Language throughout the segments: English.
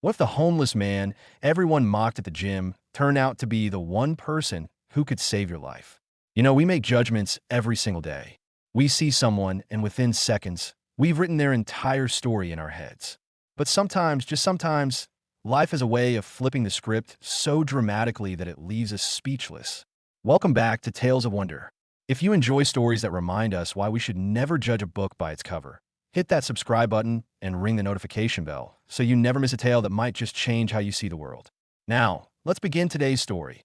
What if the homeless man everyone mocked at the gym turned out to be the one person who could save your life? We make judgments every single day. We see someone, and within seconds, we've written their entire story in our heads. But sometimes, just sometimes, life has a way of flipping the script so dramatically that it leaves us speechless. Welcome back to Tales of Wonder. If you enjoy stories that remind us why we should never judge a book by its cover, hit that subscribe button and ring the notification bell so you never miss a tale that might just change how you see the world. Now, let's begin today's story.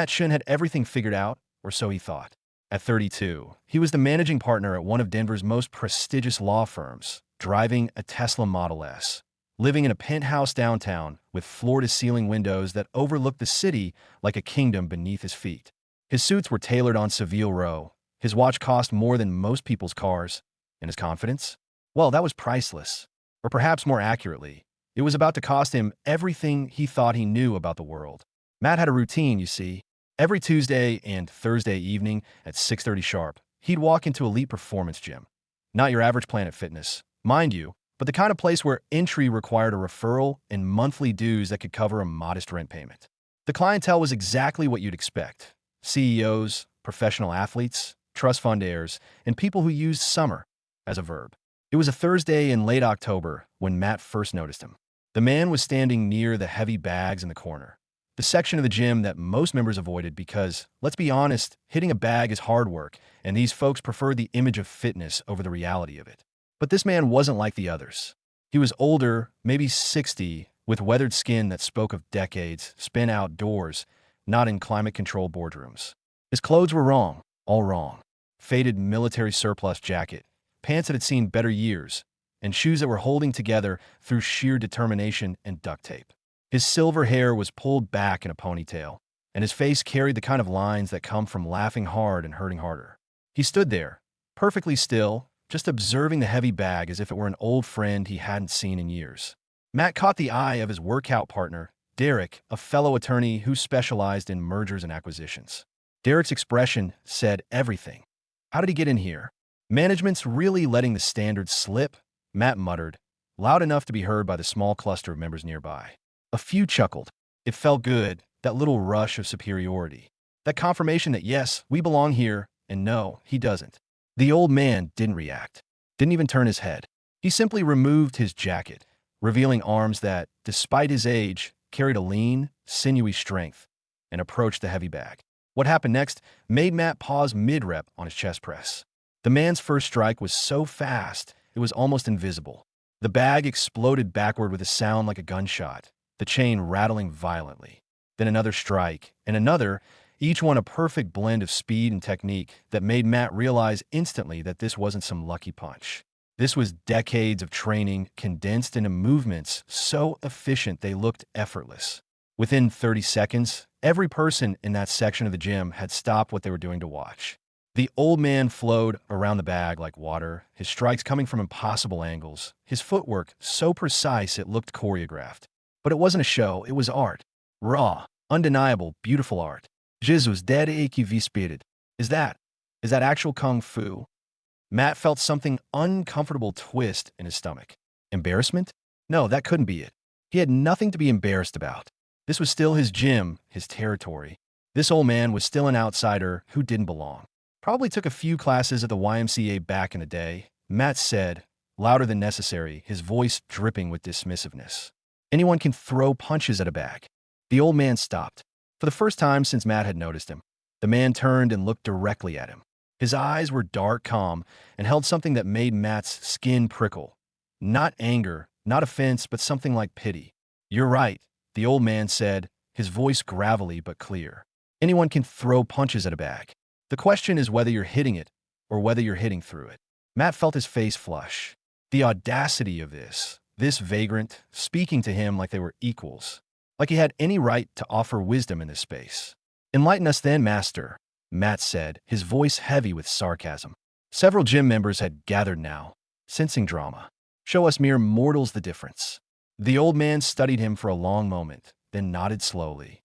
Chen had everything figured out, or so he thought. At 32, he was the managing partner at one of Denver's most prestigious law firms, driving a Tesla Model S, living in a penthouse downtown with floor-to-ceiling windows that overlooked the city like a kingdom beneath his feet. His suits were tailored on Savile Row, his watch cost more than most people's cars, and his confidence? Well, that was priceless. Or perhaps more accurately, it was about to cost him everything he thought he knew about the world. Matt had a routine, you see. Every Tuesday and Thursday evening at 6:30 sharp, he'd walk into Elite Performance Gym. Not your average Planet Fitness, mind you, but the kind of place where entry required a referral and monthly dues that could cover a modest rent payment. The clientele was exactly what you'd expect. CEOs, professional athletes, trust fund heirs, and people who used summer as a verb. It was a Thursday in late October when Matt first noticed him. The man was standing near the heavy bags in the corner, the section of the gym that most members avoided because, let's be honest, hitting a bag is hard work, and these folks prefer the image of fitness over the reality of it. But this man wasn't like the others. He was older, maybe 60, with weathered skin that spoke of decades spent outdoors, not in climate-controlled boardrooms. His clothes were wrong, all wrong. Faded military surplus jacket, pants that had seen better years, and shoes that were holding together through sheer determination and duct tape. His silver hair was pulled back in a ponytail, and his face carried the kind of lines that come from laughing hard and hurting harder. He stood there, perfectly still, just observing the heavy bag as if it were an old friend he hadn't seen in years. Matt caught the eye of his workout partner, Derek, a fellow attorney who specialized in mergers and acquisitions. Derek's expression said everything. How did he get in here? Management's really letting the standards slip, Matt muttered, loud enough to be heard by the small cluster of members nearby. A few chuckled. It felt good, that little rush of superiority. That confirmation that yes, we belong here, and no, he doesn't. The old man didn't react. Didn't even turn his head. He simply removed his jacket, revealing arms that, despite his age, carried a lean, sinewy strength, and approached the heavy bag. What happened next made Matt pause mid-rep on his chest press. The man's first strike was so fast, it was almost invisible. The bag exploded backward with a sound like a gunshot, the chain rattling violently. Then another strike, and another, each one a perfect blend of speed and technique that made Matt realize instantly that this wasn't some lucky punch. This was decades of training condensed into movements so efficient they looked effortless. Within 30 seconds, every person in that section of the gym had stopped what they were doing to watch. The old man flowed around the bag like water, his strikes coming from impossible angles, his footwork so precise it looked choreographed. But it wasn't a show, it was art. Raw, undeniable, beautiful art. Jesus, dead qui vi spirit. Is that actual kung fu? Matt felt something uncomfortable twist in his stomach. Embarrassment? No, that couldn't be it. He had nothing to be embarrassed about. This was still his gym, his territory. This old man was still an outsider who didn't belong. Probably took a few classes at the YMCA back in the day, Matt said, louder than necessary, his voice dripping with dismissiveness. Anyone can throw punches at a bag. The old man stopped. For the first time since Matt had noticed him, the man turned and looked directly at him. His eyes were dark, calm, and held something that made Matt's skin prickle. Not anger, not offense, but something like pity. You're right, the old man said, his voice gravelly but clear. Anyone can throw punches at a bag. The question is whether you're hitting it or whether you're hitting through it. Matt felt his face flush. The audacity of this vagrant, speaking to him like they were equals, like he had any right to offer wisdom in this space. Enlighten us then, master, Matt said, his voice heavy with sarcasm. Several gym members had gathered now, sensing drama. Show us mere mortals the difference. The old man studied him for a long moment, then nodded slowly.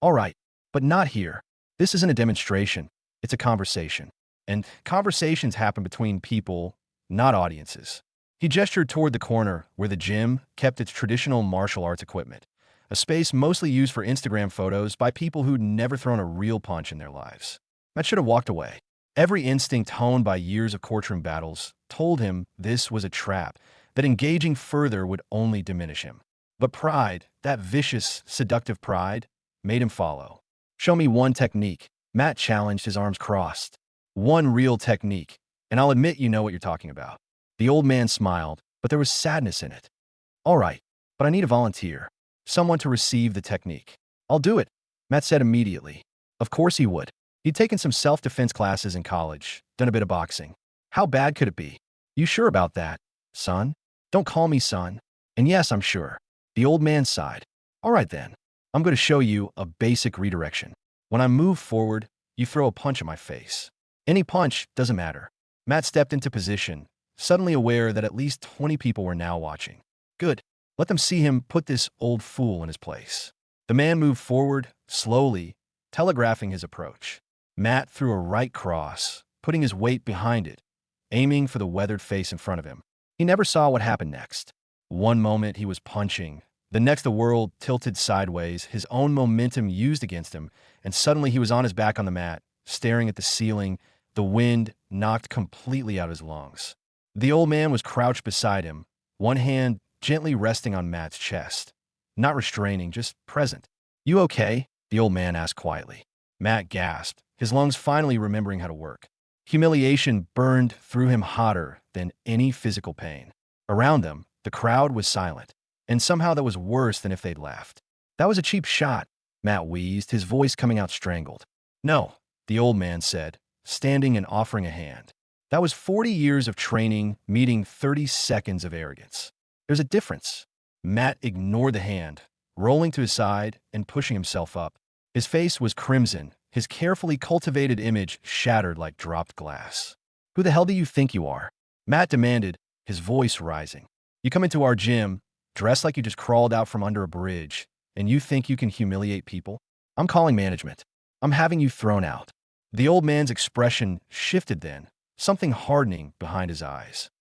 All right, but not here. This isn't a demonstration. It's a conversation. And conversations happen between people, not audiences. He gestured toward the corner where the gym kept its traditional martial arts equipment, a space mostly used for Instagram photos by people who'd never thrown a real punch in their lives. Matt should have walked away. Every instinct honed by years of courtroom battles told him this was a trap, that engaging further would only diminish him. But pride, that vicious, seductive pride, made him follow. "Show me one technique," Matt challenged, his arms crossed. "One real technique, and I'll admit you know what you're talking about." The old man smiled, but there was sadness in it. "All right, but I need a volunteer. Someone to receive the technique." "I'll do it," Matt said immediately. Of course he would. He'd taken some self-defense classes in college, done a bit of boxing. How bad could it be? "You sure about that, son?" "Don't call me son." "And yes, I'm sure." The old man sighed. "All right then. I'm going to show you a basic redirection. When I move forward, you throw a punch at my face. Any punch, doesn't matter." Matt stepped into position, suddenly aware that at least 20 people were now watching. Good. Let them see him put this old fool in his place. The man moved forward, slowly, telegraphing his approach. Matt threw a right cross, putting his weight behind it, aiming for the weathered face in front of him. He never saw what happened next. One moment he was punching, the next the world tilted sideways, his own momentum used against him, and suddenly he was on his back on the mat, staring at the ceiling, the wind knocked completely out his lungs. The old man was crouched beside him, one hand gently resting on Matt's chest. Not restraining, just present. "You okay?" the old man asked quietly. Matt gasped, his lungs finally remembering how to work. Humiliation burned through him hotter than any physical pain. Around them, the crowd was silent, and somehow that was worse than if they'd laughed. "That was a cheap shot," Matt wheezed, his voice coming out strangled. "No," the old man said, standing and offering a hand. "That was 40 years of training meeting 30 seconds of arrogance. There's a difference." Matt ignored the hand, rolling to his side and pushing himself up. His face was crimson, his carefully cultivated image shattered like dropped glass. "Who the hell do you think you are?" Matt demanded, his voice rising. "You come into our gym, dressed like you just crawled out from under a bridge, and you think you can humiliate people? I'm calling management. I'm having you thrown out." The old man's expression shifted then, something hardening behind his eyes.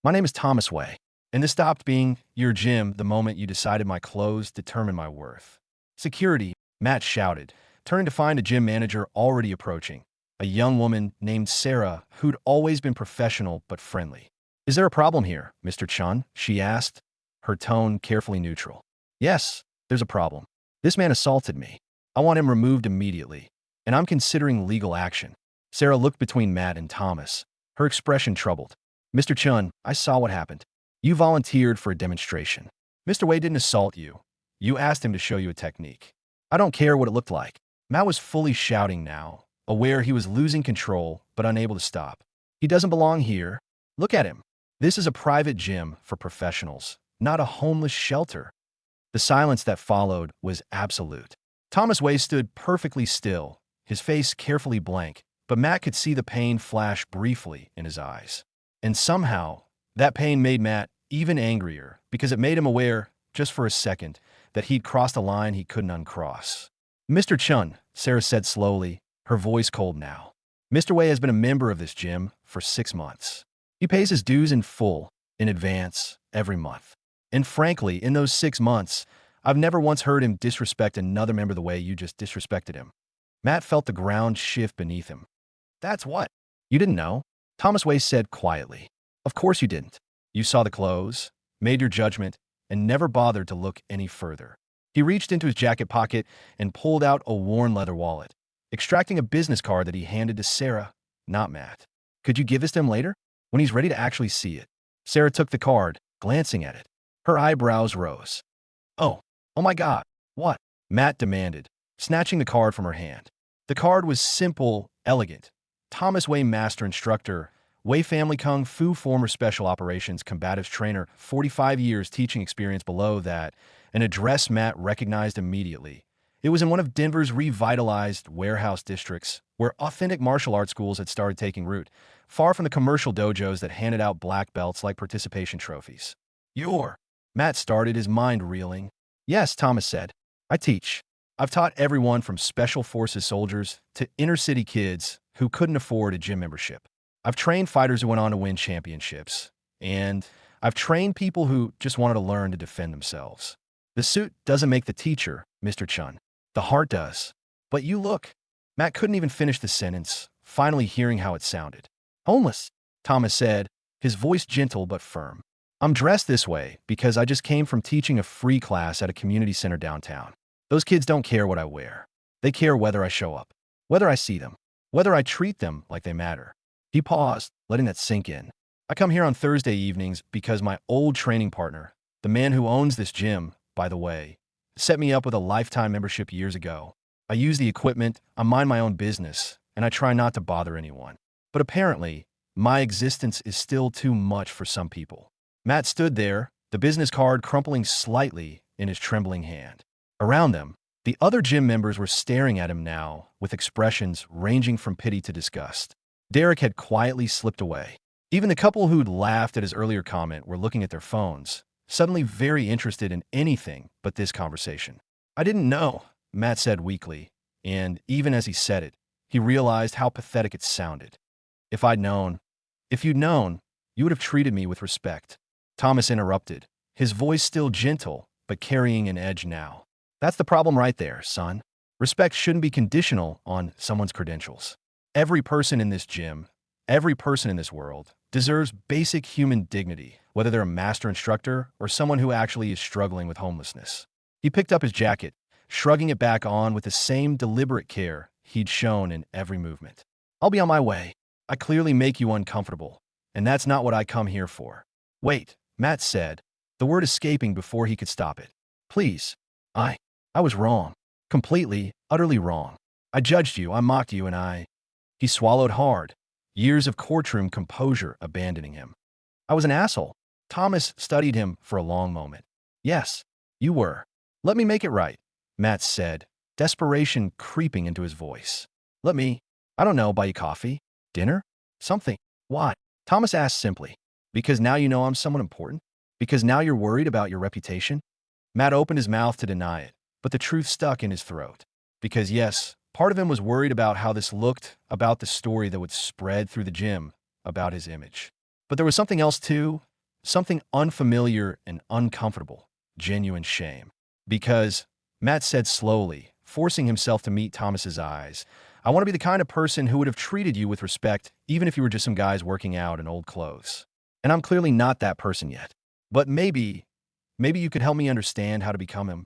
"My name is Thomas Way, and this stopped being your gym the moment you decided my clothes determine my worth." "Security," Matt shouted, turning to find a gym manager already approaching, a young woman named Sarah who'd always been professional but friendly. "Is there a problem here, Mr. Chen?" she asked, her tone carefully neutral. "Yes, there's a problem. This man assaulted me. I want him removed immediately, and I'm considering legal action." Sarah looked between Matt and Thomas, her expression troubled. "Mr. Chen, I saw what happened. You volunteered for a demonstration. Mr. Wei didn't assault you. You asked him to show you a technique. I don't care what it looked like." Matt was fully shouting now, aware he was losing control but unable to stop. "He doesn't belong here. Look at him. This is a private gym for professionals, not a homeless shelter." The silence that followed was absolute. Thomas Way stood perfectly still, his face carefully blank, but Matt could see the pain flash briefly in his eyes. And somehow, that pain made Matt even angrier because it made him aware, just for a second, that he'd crossed a line he couldn't uncross. "Mr. Chun," Sarah said slowly, her voice cold now. "Mr. Wei has been a member of this gym for 6 months. He pays his dues in full, in advance, every month. And frankly, in those 6 months, I've never once heard him disrespect another member the way you just disrespected him." Matt felt the ground shift beneath him. "That's what? You didn't know?" Thomas Wei said quietly. "Of course you didn't. You saw the clothes, made your judgment, and never bothered to look any further." He reached into his jacket pocket and pulled out a worn leather wallet, extracting a business card that he handed to Sarah, not Matt. "Could you give this to him later, when he's ready to actually see it?" Sarah took the card, glancing at it. Her eyebrows rose. Oh my God, what?" Matt demanded, snatching the card from her hand. The card was simple, elegant. Thomas Wei, Master Instructor, Wei Family Kung Fu, former Special Operations Combatives Trainer, 45 years teaching experience below that, an address Matt recognized immediately. It was in one of Denver's revitalized warehouse districts, where authentic martial arts schools had started taking root, far from the commercial dojos that handed out black belts like participation trophies. Matt started, his mind reeling. "Yes," Thomas said. "I teach. I've taught everyone from Special Forces soldiers to inner-city kids who couldn't afford a gym membership. I've trained fighters who went on to win championships. And I've trained people who just wanted to learn to defend themselves. The suit doesn't make the teacher, Mr. Chen. The heart does. But you look. Matt couldn't even finish the sentence, finally hearing how it sounded. Homeless, Thomas said, his voice gentle but firm. I'm dressed this way because I just came from teaching a free class at a community center downtown. Those kids don't care what I wear. They care whether I show up, whether I see them, whether I treat them like they matter. He paused, letting that sink in. I come here on Thursday evenings because my old training partner, the man who owns this gym, by the way, set me up with a lifetime membership years ago. I use the equipment, I mind my own business, and I try not to bother anyone. But apparently, my existence is still too much for some people. Matt stood there, the business card crumpling slightly in his trembling hand. Around them, the other gym members were staring at him now with expressions ranging from pity to disgust. Derek had quietly slipped away. Even the couple who'd laughed at his earlier comment were looking at their phones, suddenly very interested in anything but this conversation. I didn't know, Matt said weakly, and even as he said it, he realized how pathetic it sounded. If you'd known, you would have treated me with respect. Thomas interrupted, his voice still gentle, but carrying an edge now. That's the problem right there, son. Respect shouldn't be conditional on someone's credentials. Every person in this gym, every person in this world, deserves basic human dignity, whether they're a master instructor or someone who actually is struggling with homelessness. He picked up his jacket, shrugging it back on with the same deliberate care he'd shown in every movement. I'll be on my way. I clearly make you uncomfortable, and that's not what I come here for. Wait, Matt said, the word escaping before he could stop it. Please. I was wrong. Completely, utterly wrong. I judged you, I mocked you, and He swallowed hard, years of courtroom composure abandoning him. I was an asshole. Thomas studied him for a long moment. Yes, you were. Let me make it right, Matt said, desperation creeping into his voice. I don't know, buy you coffee? Dinner? Something. Why? Thomas asked simply. Because now you know I'm someone important? Because now you're worried about your reputation? Matt opened his mouth to deny it, but the truth stuck in his throat. Because yes, part of him was worried about how this looked, about the story that would spread through the gym, about his image. But there was something else too, something unfamiliar and uncomfortable, genuine shame. Because, Matt said slowly, forcing himself to meet Thomas's eyes, I want to be the kind of person who would have treated you with respect, even if you were just some guys working out in old clothes. And I'm clearly not that person yet. But maybe you could help me understand how to become him.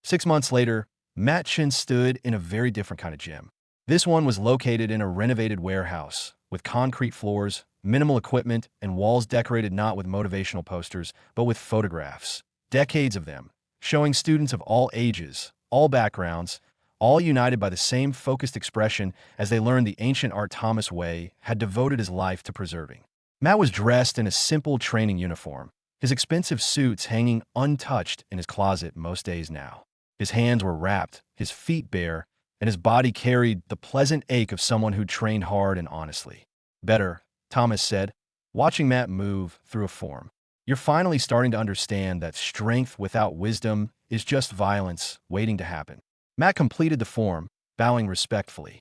6 months later, Matt Chen stood in a very different kind of gym. This one was located in a renovated warehouse, with concrete floors, minimal equipment, and walls decorated not with motivational posters, but with photographs. Decades of them, showing students of all ages, all backgrounds, all united by the same focused expression as they learned the ancient art Thomas Way had devoted his life to preserving. Matt was dressed in a simple training uniform, his expensive suits hanging untouched in his closet most days now. His hands were wrapped, his feet bare, and his body carried the pleasant ache of someone who trained hard and honestly. Better, Thomas said, watching Matt move through a form. You're finally starting to understand that strength without wisdom is just violence waiting to happen. Matt completed the form, bowing respectfully.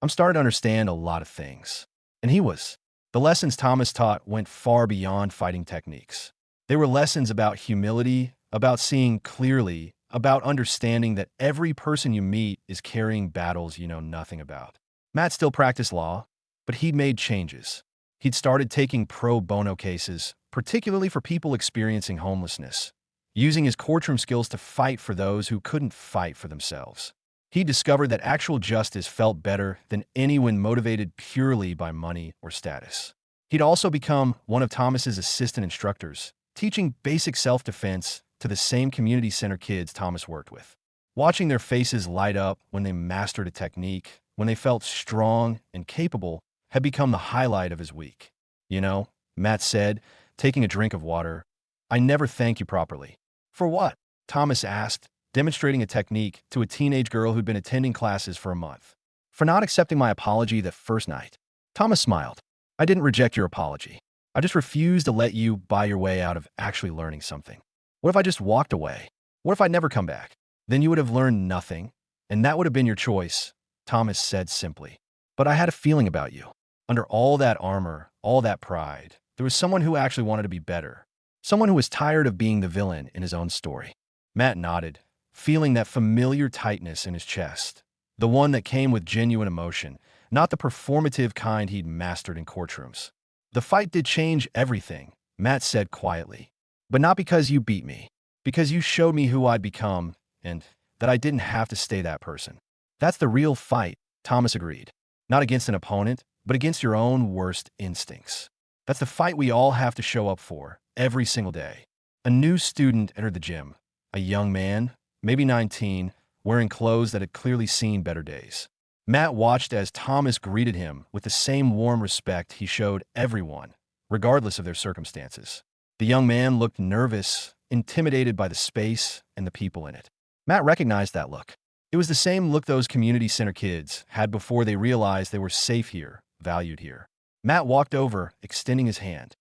I'm starting to understand a lot of things. And he was. The lessons Thomas taught went far beyond fighting techniques. They were lessons about humility, about seeing clearly, about understanding that every person you meet is carrying battles you know nothing about. Matt still practiced law, but he'd made changes. He'd started taking pro bono cases, particularly for people experiencing homelessness, using his courtroom skills to fight for those who couldn't fight for themselves. He discovered that actual justice felt better than any when motivated purely by money or status. He'd also become one of Thomas's assistant instructors, teaching basic self-defense to the same community center kids Thomas worked with. Watching their faces light up when they mastered a technique, when they felt strong and capable, had become the highlight of his week. You know, Matt said, taking a drink of water, I never thank you properly. For what? Thomas asked, demonstrating a technique to a teenage girl who'd been attending classes for a month. For not accepting my apology that first night. Thomas smiled. I didn't reject your apology. I just refused to let you buy your way out of actually learning something. What if I just walked away? What if I never come back? Then you would have learned nothing, and that would have been your choice, Thomas said simply. But I had a feeling about you. Under all that armor, all that pride, there was someone who actually wanted to be better. Someone who was tired of being the villain in his own story. Matt nodded, feeling that familiar tightness in his chest. The one that came with genuine emotion, not the performative kind he'd mastered in courtrooms. The fight did change everything, Matt said quietly. But not because you beat me. Because you showed me who I'd become, and that I didn't have to stay that person. That's the real fight, Thomas agreed. Not against an opponent, but against your own worst instincts. That's the fight we all have to show up for, every single day. A new student entered the gym. A young man, maybe 19, wearing clothes that had clearly seen better days. Matt watched as Thomas greeted him with the same warm respect he showed everyone, regardless of their circumstances. The young man looked nervous, intimidated by the space and the people in it. Matt recognized that look. It was the same look those community center kids had before they realized they were safe here, valued here. Matt walked over, extending his hand.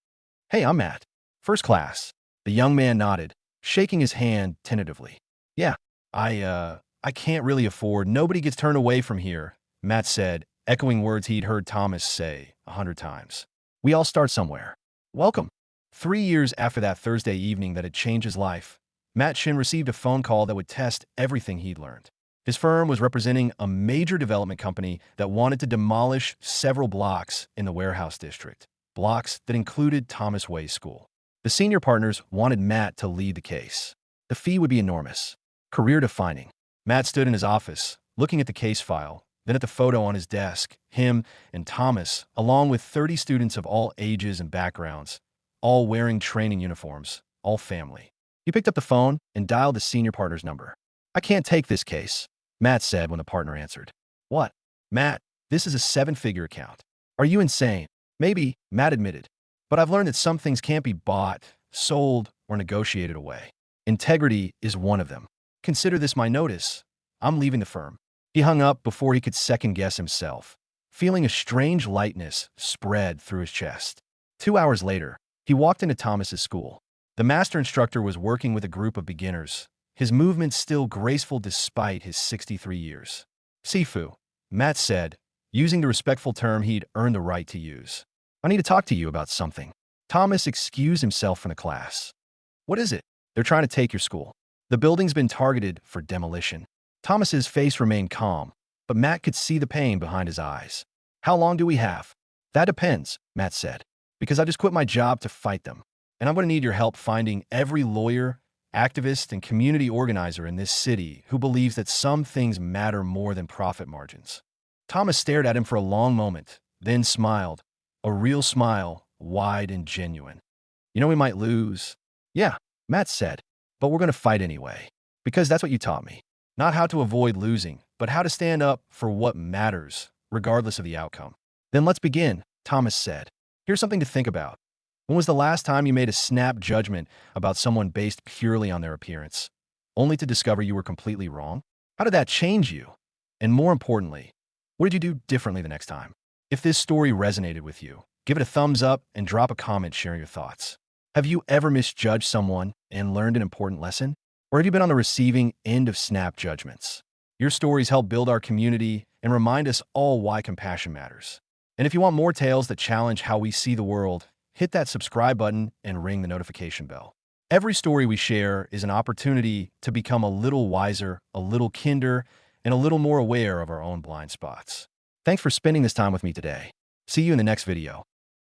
"Hey, I'm Matt. First class." The young man nodded, shaking his hand tentatively. "Yeah, I can't really afford. Nobody gets turned away from here," Matt said, echoing words he'd heard Thomas say 100 times. "We all start somewhere. Welcome." 3 years after that Thursday evening that had changed his life, Matt Chen received a phone call that would test everything he'd learned. His firm was representing a major development company that wanted to demolish several blocks in the warehouse district, blocks that included Thomas Way's school. The senior partners wanted Matt to lead the case. The fee would be enormous, career-defining. Matt stood in his office, looking at the case file, then at the photo on his desk, him and Thomas, along with 30 students of all ages and backgrounds, all wearing training uniforms, all family. He picked up the phone and dialed the senior partner's number. "I can't take this case," Matt said when the partner answered. "What?" "Matt, this is a 7-figure account." "Are you insane?" "Maybe," Matt admitted. "But I've learned that some things can't be bought, sold, or negotiated away. Integrity is one of them. Consider this my notice. I'm leaving the firm." He hung up before he could second-guess himself, feeling a strange lightness spread through his chest. 2 hours later, he walked into Thomas's school. The master instructor was working with a group of beginners, his movements still graceful despite his 63 years. "Sifu," Matt said, using the respectful term he'd earned the right to use. "I need to talk to you about something." Thomas excused himself from the class. "What is it?" "They're trying to take your school. The building's been targeted for demolition." Thomas's face remained calm, but Matt could see the pain behind his eyes. "How long do we have?" "That depends," Matt said, "because I just quit my job to fight them. And I'm going to need your help finding every lawyer, activist, and community organizer in this city who believes that some things matter more than profit margins." Thomas stared at him for a long moment, then smiled, a real smile, wide and genuine. "You know we might lose." "Yeah," Matt said, "but we're going to fight anyway. Because that's what you taught me. Not how to avoid losing, but how to stand up for what matters, regardless of the outcome." "Then let's begin," Thomas said. "Here's something to think about. When was the last time you made a snap judgment about someone based purely on their appearance, only to discover you were completely wrong? How did that change you? And more importantly, what did you do differently the next time?" If this story resonated with you, give it a thumbs up and drop a comment sharing your thoughts. Have you ever misjudged someone and learned an important lesson? Or have you been on the receiving end of snap judgments? Your stories help build our community and remind us all why compassion matters. And if you want more tales that challenge how we see the world, hit that subscribe button and ring the notification bell. Every story we share is an opportunity to become a little wiser, a little kinder, and a little more aware of our own blind spots. Thanks for spending this time with me today. See you in the next video.